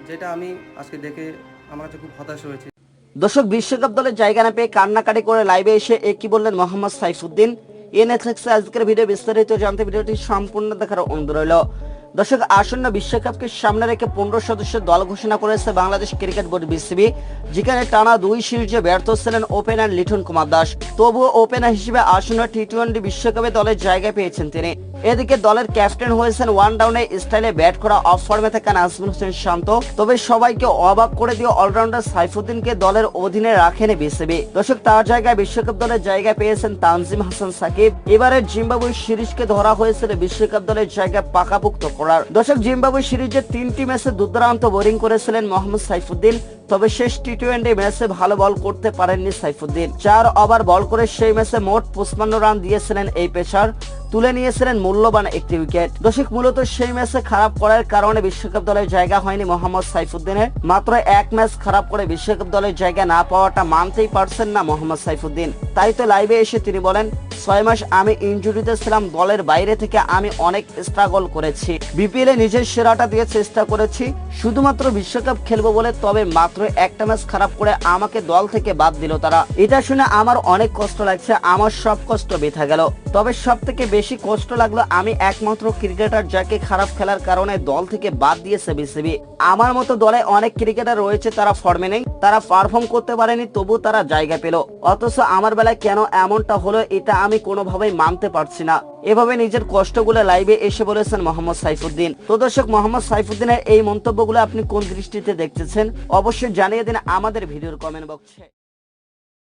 যেটা আমি আজকে দেখে আমার কাছে খুব হতাশ হয়েছে। দর্শক, বিশ্বকাপ দলের জায়গা না পেয়ে কান্নাকাটি করে লাইভে এসে কি বললেন মোহাম্মদ সাইফুদ্দিন, এ নিয়ে থাকছে আজকের ভিডিও। বিস্তারিত জানতে ভিডিওটি সম্পূর্ণ দেখার অনুরোধ রইল। দর্শক, আসন্ন বিশ্বকাপকে সামনে রেখে 15 সদস্যের দল ঘোষণা করেছে বাংলাদেশ ক্রিকেট বোর্ড বিসিবি, যেখানে টানা 2 সিরিজে ব্যর্থ ছিলেন ওপেনার লিটন কুমার দাস। তবুও ওপেনার হিসেবে আসন্ন টি-20 বিশ্বকাপে দলের জায়গা পেয়েছেন তিনি। এদিকে দলের ক্যাপ্টেন হয়েছেন ওয়ান ডাউনে স্টাইলে ব্যাট করা অফ ফর্মে থাকা নাজমুল হোসেন শান্ত। তবে সবাইকে অবাক করে দিয়ে অলরাউন্ডার সাইফুদ্দিনকে দলের অধীনে রাখেনি বিসিবি। দর্শক, তার জায়গায় বিশ্বকাপ দলের জায়গা পেয়েছেন তানজিম হাসান সাকিব। এবারের জিম্বাবুয়ে সিরিজকে ধরা হয়েছিল বিশ্বকাপ দলের জায়গা পাকাপোক্ত করার। দর্শক, জিম্বাবুয়ে সিরিজের 3টি ম্যাচে দুর্দান্ত বোলিং করেছিলেন মোহাম্মদ সাইফুদ্দিন। তবে শেষ টি-20 ম্যাচে ভালো বল করতে পারেননি সাইফুদ্দিন। 4 ওভার বল করে সেই ম্যাচে মোট 55 রান দিয়েছিলেন এই পেসার, তুলে নিয়েছিলেন মূল্যবান একটি উইকেট। দর্শক, মূলত সেই ম্যাচে খারাপ করার কারণে বিশ্বকাপ দলের জায়গা হয়নি মোহাম্মদ সাইফুদ্দিনের। মাত্র 1 ম্যাচ খারাপ করে বিশ্বকাপ দলের জায়গা না পাওয়াটা মানতেই পারছেন না মোহাম্মদ সাইফুদ্দিন। তাই তো লাইভে এসে তিনি বলেন, 6 মাস আমি ইনজুরিতে ছিলাম, দলের বাইরে থেকে আমি অনেক স্ট্রাগল করেছি, বিপিএল এ নিজের সেরাটা দিয়ে চেষ্টা করেছি শুধুমাত্র বিশ্বকাপ খেলবো বলে। তবে মাত্র একটা ম্যাচ খারাপ করে আমাকে দল থেকে বাদ দিল তারা। এটা শুনে আমার অনেক কষ্ট লাগছে, আমার সব কষ্ট বৃথা গেল। তবে সব থেকে বেশি কষ্ট লাগলো আমি একমাত্র ক্রিকেটার যাকে খারাপ খেলার কারণে দল থেকে বাদ দিয়েছে বিসিবি। আমার মতো দলে অনেক ক্রিকেটার রয়েছে, তারা ফর্মে নেই, তারা পারফর্ম করতে পারেনি, তবু তারা জায়গা পেল। অথচ আমার বেলায় কেন এমনটা হলো এটা আমি কোনোভাবেই মানতে পারছি না। এভাবে নিজের কষ্টগুলো লাইভে এসে বলেছেন মোহাম্মদ সাইফুদ্দিন। তো দর্শক, মোহাম্মদ সাইফুদ্দিনের এই মন্তব্যগুলো আপনি কোন দৃষ্টিতে দেখতেছেন অবশ্যই জানিয়ে দিন আমাদের ভিডিওর কমেন্ট বক্সে।